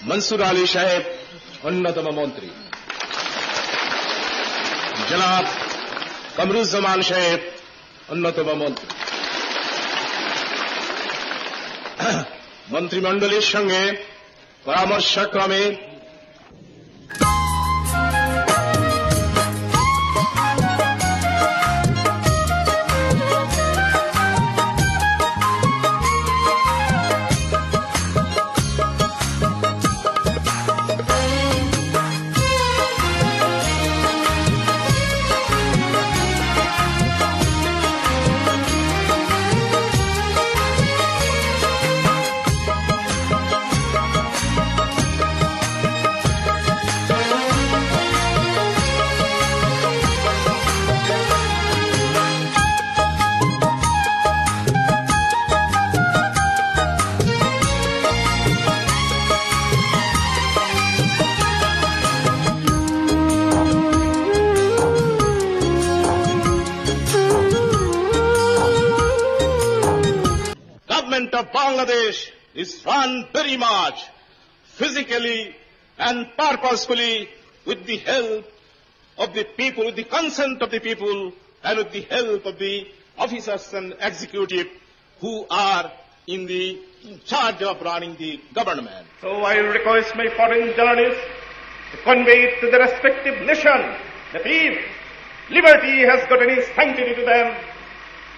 মনসুর আলী সাহেব অন্যতম মন্ত্রী, জনাব কামরুজ্জামান সাহেব অন্যতম মন্ত্রী। মন্ত্রিমণ্ডলীর সঙ্গে পরামর্শক্রমে of Bangladesh is run very much physically and purposefully with the help of the people, with the consent of the people, and with the help of the officers and executive who are in charge of running the government. So I request my foreign journalists to convey to the respective nation that if liberty has got any sanctity to them,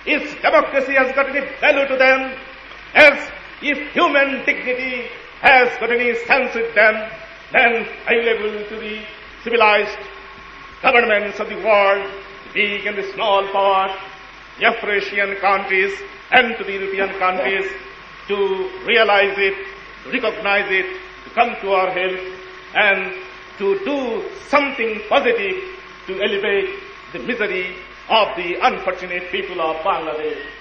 if democracy has got any value to them, as if human dignity has got any sense with them, then I will able to the civilized governments of the world, the big and the small powers, the Afro-Asian countries and to the European countries, to realize it, to recognize it, to come to our help and to do something positive to elevate the misery of the unfortunate people of Bangladesh.